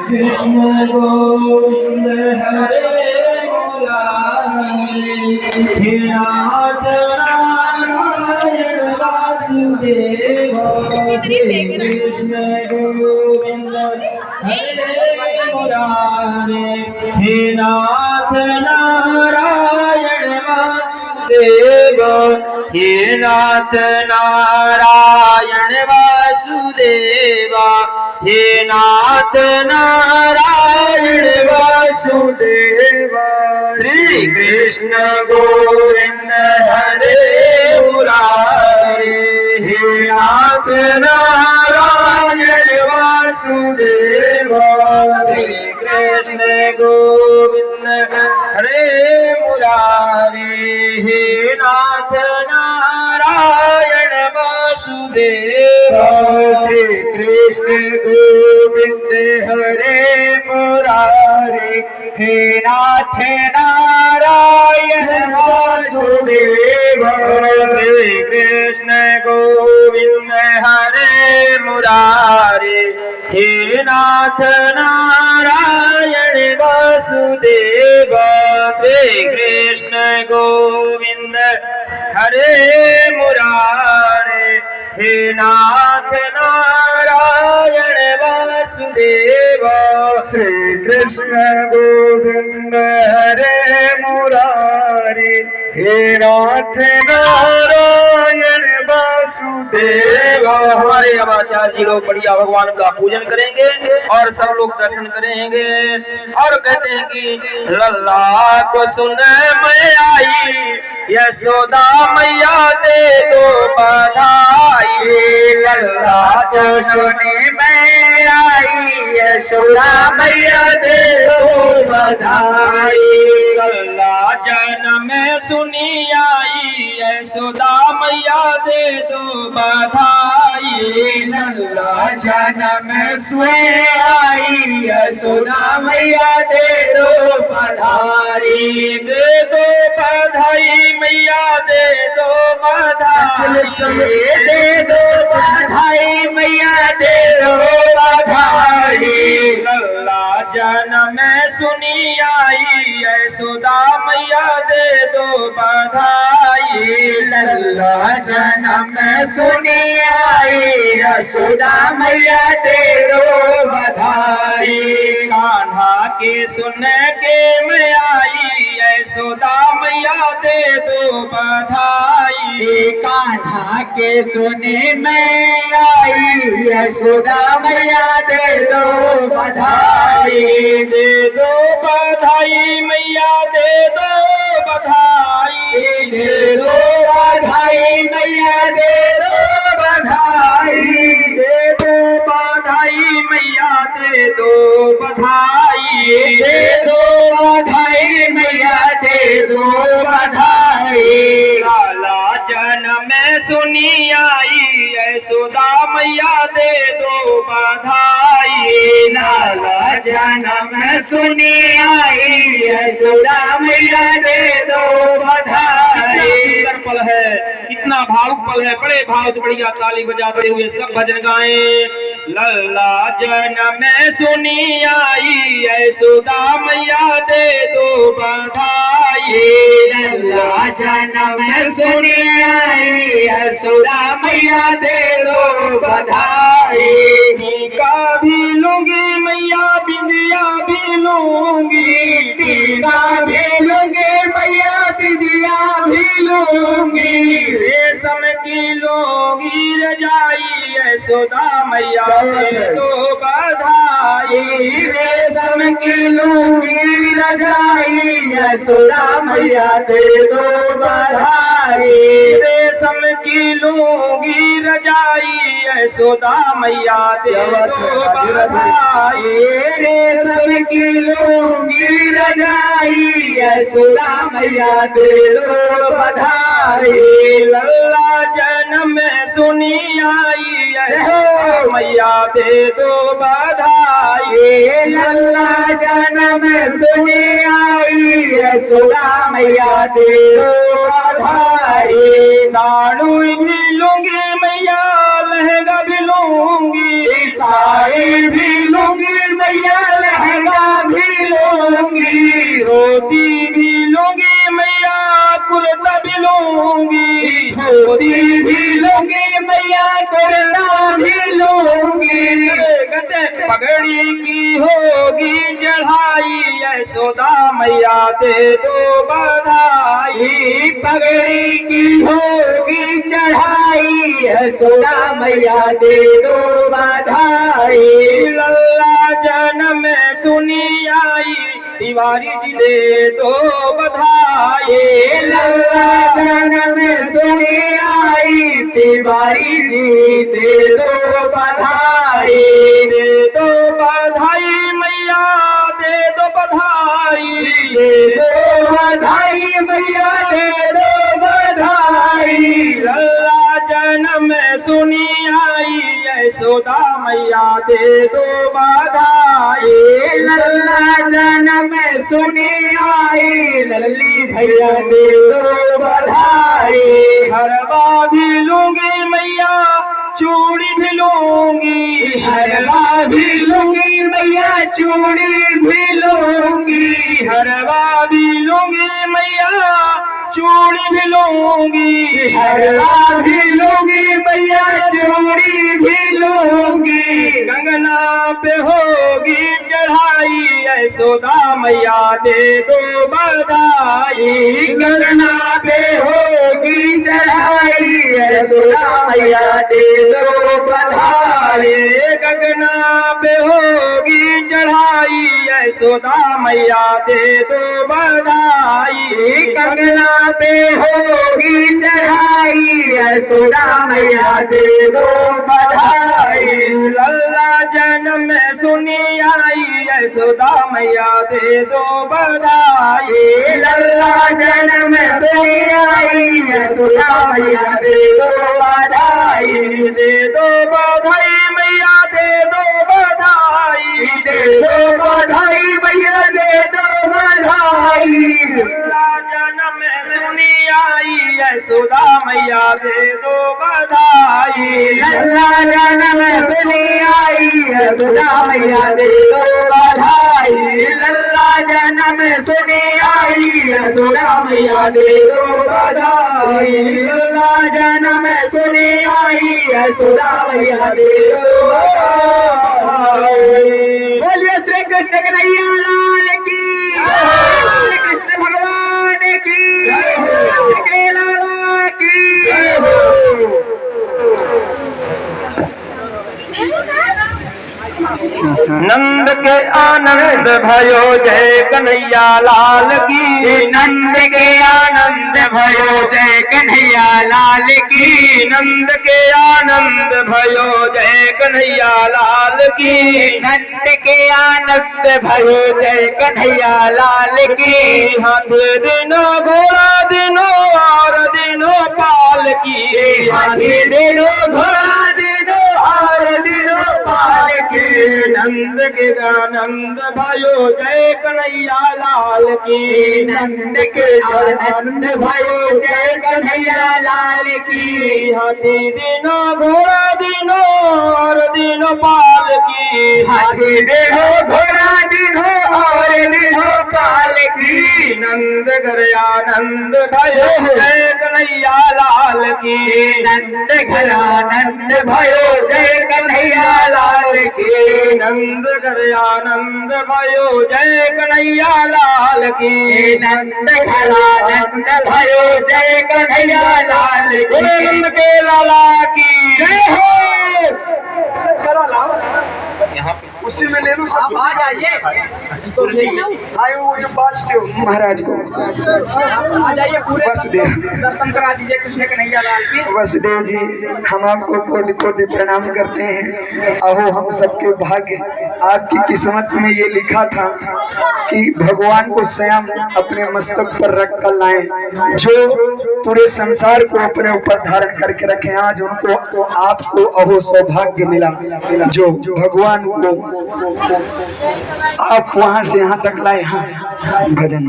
कृष्ण गोविंद हरे मुरारी हे नाथ नारायण वासुदेव श्री कृष्ण गोविंद हरे मुरारी हे नाथ नारायण वासुदेव हे नाथ नारायण वासुदेवा हे नाथ नारायण वासुदेवा श्री कृष्ण गोविंद हरे मुरारी हे नाथ नारायण वासुदेवा श्री कृष्ण गोविंद हरे मुरारी हे नाथ नारायण वासुदेवा श्री कृष्ण गोविंद हरे मुरारी हे नाथ नारायण वासुदेवा श्री कृष्ण गोविंद हरे मुरारी हे नाथ नारायण वासुदेवा श्री कृष्ण गोविंद हरे मुरारी हे नाथ नारायण वासुदेवा श्री कृष्ण गोविंद हरे मुरारी हे नाथ नारायण वासुदेवा। हमारे अब आचार्य जी लोग बढ़िया भगवान का पूजन करेंगे और सब लोग दर्शन करेंगे और कहते हैं कि लल्ला को सुन मैं आई यशोदा मैया दे दो बधाई लल्ला जो सुनी मैं आई यशोदा मैया दे दो बधाई लल्ला जन्म सुनी आई यशोदा मैया दे दो बधाई लल्ला जन्म सुनी आई यशोदा मैया दे दो बधाई दे दो बधाई मैया दे दो बधाई दे दो बधाई मैया दे दो बधाई लल्ला जन्म सुनी आई यशोदा मैया दे दो बधाई लल्ला जन्म सुनी आई यशोदा मैया दे दो बधाई कान्हा के सुन के मैं आई यशोदा मैया दे दो बधाई कान्हा के सुने मैं आई यशोदा मैया दे दो बधाई दे दो बधाई मैया दे दो बधाई दे दो बधाई मैया दे दो बधाई दे दो बधाई मैया दे दो बधाई दे दो बधाई मैया दे दो बधाई लाला जन्म सुनी आई यशोदा मैया दे दो बधाई लाला जन्म सुनी आई यशोदा मैया दे दो बधाई। सुंदर पल है, कितना भावुक पल है, बड़े भाव से बढ़िया ताली बजाते हुए सब भजन गाएं। लल्ला जन्म सुनी आई यशोदा मैया दे दो बधाई लल्ला जन्म सुनी आई यशोदा मैया दे दो बधाई टीका भी लूंगी मैया बिंदिया भी लूंगी टीका भी लूंगी मैया बिंदिया भी लूंगी रेशम की लूंगी रजाई यशोदा मैया दे दो बधाई रेशम की लूंगी रजाई यशोदा मैया दे दो बधाई रेशम की लूंगी रजाई यशोदा मैया दे दो बधाई रेशम की लूंगी रजाई यशोदा मैया दे दो बधाई लल्ला जन्म सुनी आई मैया दे दो बधाई लल्ला जन्म सुनी आई यशोदा मैया दे दो बधाई साड़ू भी लूंगी मैया लहंगा भी लूंगी साड़ी भी लूंगी मैया धोती भी लूंगी मैया कुर्ता भी लूंगी। पगड़ी की होगी चढ़ाई यशोदा मैया दे दो बधाई। पगड़ी की होगी चढ़ाई यशोदा मैया दे दो बधाई। लल्ला जन्म सुनी आई तिवारी जी दे दो बधाई। लल्ला जन्म सुनी आई तिवारी जी दे दो बधाई। दे दो बधाई मैया दे दो बधाई। दे दो बधाई मैया दे दो बधाई। लल्ला जन्म सुनी आई यशोदा मैया दे दो बधाई। लल्ला जन्म सुनी आई लल्ली भैया दे दो बधाई। हरवा भी लूंगी मैया चूड़ी भी लूंगी। हरवा भी लूंगी मैया चूड़ी भी लूंगी। हरवा भी लूंगी मैया चूड़ी भी लूंगी। हरवा भी लूंगी मैया चूड़ी भी लूंगी। कंगना पे होगी चढ़ाई यशोदा मैया दे दो बधाई। कंगना पे होगी चढ़ाई यशोदा मैया दे दो बधाई। कंगना पे होगी चढ़ाई यशोदा मैया दे दो बधाई। कंगना पे होगी चढ़ाई यशोदा मैया दे दो बधाई। लल्ला जन्म सुनी आई यशोदा मैया दे दो बधाई। लल्ला जन्म सुनी आई यशोदा मैया दे दो बधाई। दे दो बधाई मैया दे दो बधाई। दे दो बधाई मैया दे दो बधाई। लल्ला जन्म सुनी आई यशोदा मैया दे दो बधाई। लल्ला जन्म सुनी आई यशोदा मैया दे दो बधाई। लल्ला जन्म सुनी आई यशोदा मैया दे दो बधाई। लल्ला जन्म सुनी आई यशोदा मैया दे दो बधाई। बोलिए श्री कृष्ण कन्हैया लाल की। कृष्ण भगवान की। लाला की। नंद के आनंद भयो जय कन्हैया लाल की। नंद के आनंद भयो जय कन्हैया लाल की। नंद के आनंद भयो जय कन्हैया लाल की। नंद के आनंद भयो जय कन्हैया लाल की। हाथ दिनो घोड़ा दिनो और दिनो पाल की। हाथ दिनो घोड़ा दिनो और दिनो पाल की। नंद के आनंद भयो जय कन्हैया लाल की। नंद के आनंद भयो जय कन्हैया लाल की। हाथी दिनो घोड़ा दिनो और दिनो पाल की। हाथी दिनो घोड़ा दिनो और दिनो पाल की। नंद घर आनंद भयो जय कन्हैया लाल की। नंद घर आनंद भयो जय कन्हैया लाल की। नंद घर आनंद भयो जय कन्हैया लाल की। नंद घर आनंद भयो जय कन्हैया लाल की। नंद के लाला की जय हो। यहाँ उसी में ले लो सब। आ जाइए आए वो जो वासुदेव महाराज को आ जाइए पूरे दर्शन करा दीजिए कृष्ण कन्हैया लाल की। वासुदेव जी हम आपको कोटि कोटि प्रणाम करते हैं। अहो हम सबके भाग्य आपकी किस्मत में ये लिखा था कि भगवान को स्वयं अपने मस्तक पर रख कर लाए, जो पूरे संसार को अपने ऊपर धारण करके रखे। आज उनको आपको अहो सौभाग्य मिला जो भगवान को आप वहां से यहाँ तक लाए। हाँ भजन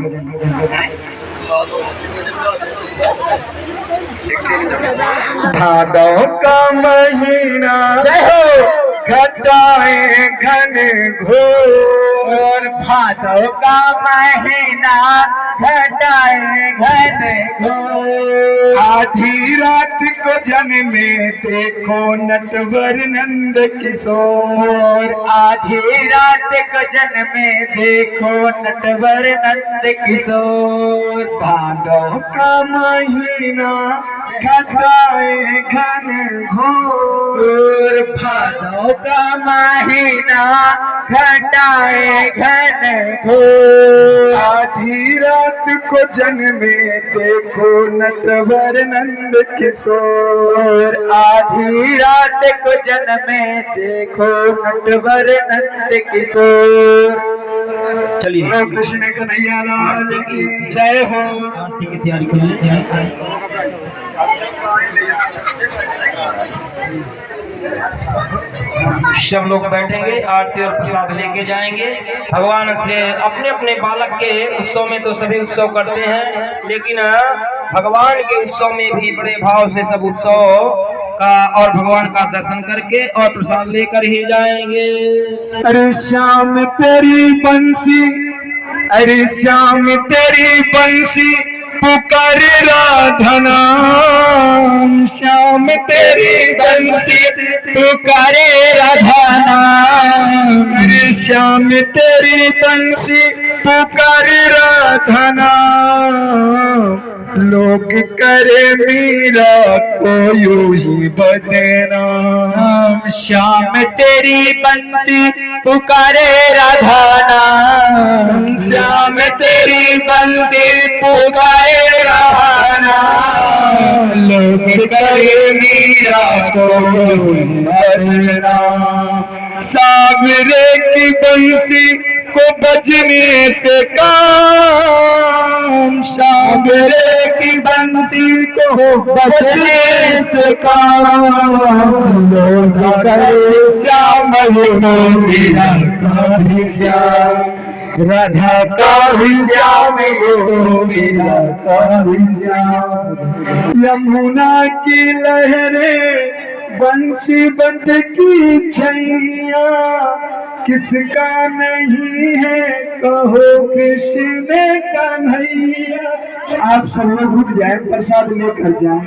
भादव का महीना घटाए घन घोर भादों का महीना घटाए घन घोर। आधी रात को जन्मे देखो नटवर नंद किशोर। आधी रात को जन्मे देखो नटवर नंद किशोर। भादों का महीना घटाए घन घोर। भादों का महीना घटाए घन घोर। आधी रात को जन्मे देखो नटवर नंद किशोर। आधी रात को जन्मे देखो नटवर नंद किशोर। चलिए कृष्ण कन्हैया लाल की जय हो। आरती की तैयारी कर लें। सब लोग बैठेंगे, आरती और प्रसाद लेके जाएंगे। भगवान से अपने अपने बालक के उत्सव में तो सभी उत्सव करते हैं, लेकिन भगवान के उत्सव में भी बड़े भाव से सब उत्सव का और भगवान का दर्शन करके और प्रसाद लेकर ही जाएंगे। अरे श्याम तेरी बंसी, अरे श्याम तेरी बंसी पुकारे राधा नाम। श्याम तेरी बंसी पुकारे राधा नाम। अरे श्याम तेरी बंसी पुकारे राधा नाम। लोग करे मीरा को यूं ही बदनाम। श्याम तेरी बंसी पुकारे राधा नाम। श्याम तेरी बंसी पुकारे राधा नाम। लोग करे मीरा को यूं ही बदनाम। सावरे की बंसी को बजने से काम। सावरे की बंसी को बजने से काम। लोग करे श्याम मेरा का भी श्याम। राधा का भी श्याम मेरा का भी श्याम। यमुना की लहरें बंसी बट की छैया किसका नहीं है कहो कृष्ण कन्हैया। आप सब लोग रुक जाए, प्रसाद लेकर जाए।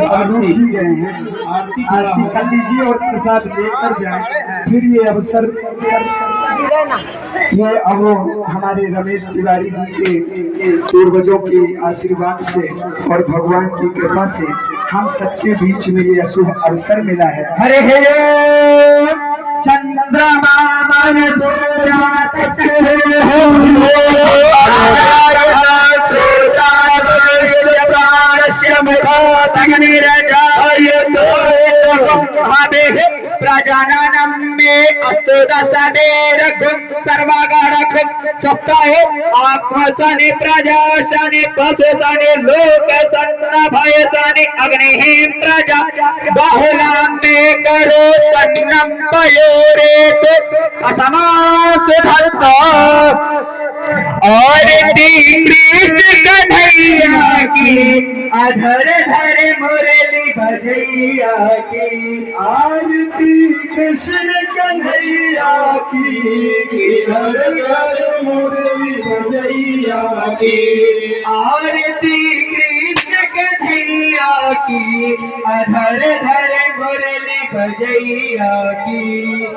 अब रुक ही गए हैं, आरती कर लीजिए और प्रसाद लेकर जाए। फिर ये अवसर ये अब हमारे रमेश तिवारी जी के पूर्वजों के आशीर्वाद से और भगवान की कृपा से हम सबके बीच में ये शुभ अवसर मिला है। हरे हे चंद्रमा मन प्रजाननम में अस्तुदसदेर गुण सर्वगण खुद सप्ताहे आत्मसनि प्रजाशनि पशुसनि लोक सन्न भयसनि अग्निहि प्रजा बहुलां में करो सन्नम पयोरे असमास धर्ता। और कृष्ण कन्हैया की अधर धर मुरली भजैया की। आरती कृष्ण कन्हैया की घर घर मुरली बजैया की। आरती कृष्ण कन्हैया की अधर धर मुरली भजैया की।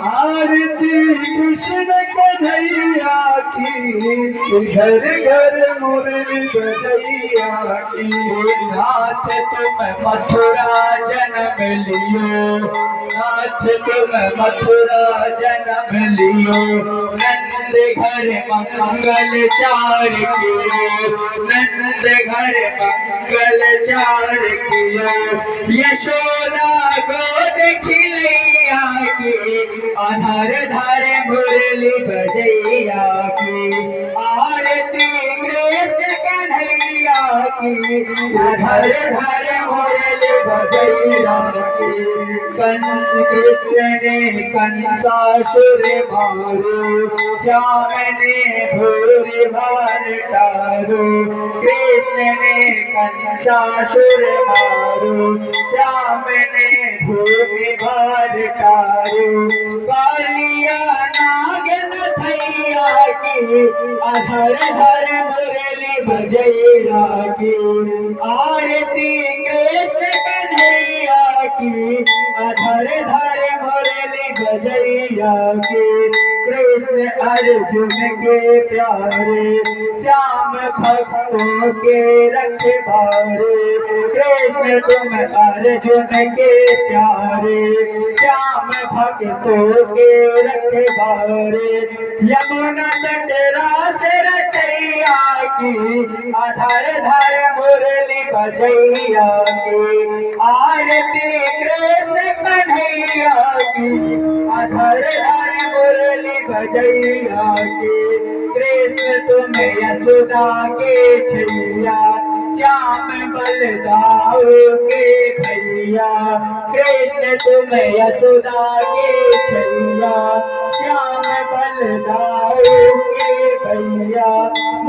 आरती कृष्ण कन्हैया की घर घर मुरली बजैया की। नाथ तुम मथुरा जन्म लियो, नाथ तुम मथुरा जन्म लियो। नंद घर मंगल चार कियो, नंद घर मंगल चार कियो। यशोदा गोद खिलैया की अधर धर मुरली बजैया की। आरती कृष्ण कन्हैया की अधर धर मुरली बजैया की। कंस कृष्ण ने कंसासुर मारो, श्याम ने भूरि भार तारो। कृष्ण ने कंसासुर मारो, श्याम ने भूरि भार तारो। कालिया नाग नथैया की अधर धर मुरली बजैया की आरती कृष्ण कन्हैया की अधर धर मुरली बजैया की कृष्ण अर्जुन के प्यारे श्याम भक्तों के रखवारे कृष्ण तुम अर्जुन के प्यारे श्याम भक्तों के रखवारे यमुना तट रास रचैया की अधर धर मुरली बजैया की आरती कृष्ण कन्हैया की अधर धर मुरली बजैया की कृष्ण तुम यशोदा के छैया श्याम बलदाऊ के भैया कृष्ण तुम यशोदा के छैया श्याम बलदाऊ के भैया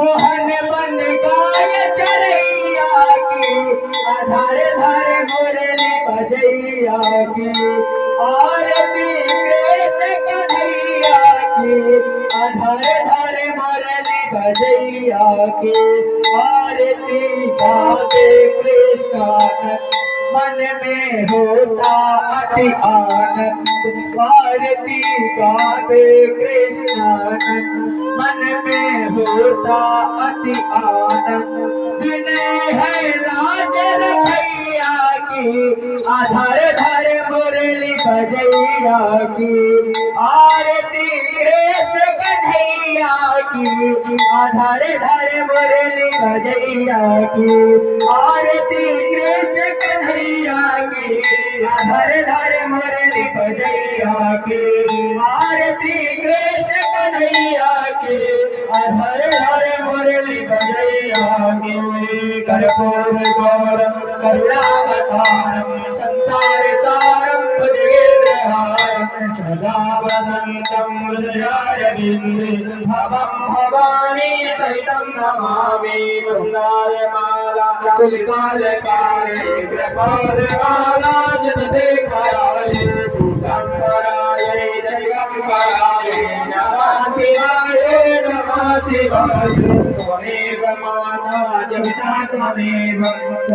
मोहन बन गाय चरैया की अधर धर मुरली बजैया की आरती कृष्ण कन्हैया की अधर धर मुरली बजैया की आरती गावे कृष्णानंद मन में होता अति आनंद आरती गावे कृष्णानंद मन में होता अति आनंद विनय है लाज रखैया की अधर धर मुरली बजैया की आरती कृष्ण कन्हैया की अधर धर मुरली बजैया की आरती कृष्ण कन्हैया की अधर धर मुरली बजैया की आरती कृष्ण कन्हैया की अधर धर मुरली बजैया की कर्पूर गौरम करुणावतारम संसार सारम भुजगेन्द्रहारम सदा वसंतम हृदयारविन्दे भवं भवानी सहितं नमामि गंगारमाला कुलकालकारे कृपालकाला जतशेखराय दिगंबराय जगंबराय नमः शिवाय त्वमेव माता जगता त्वमेव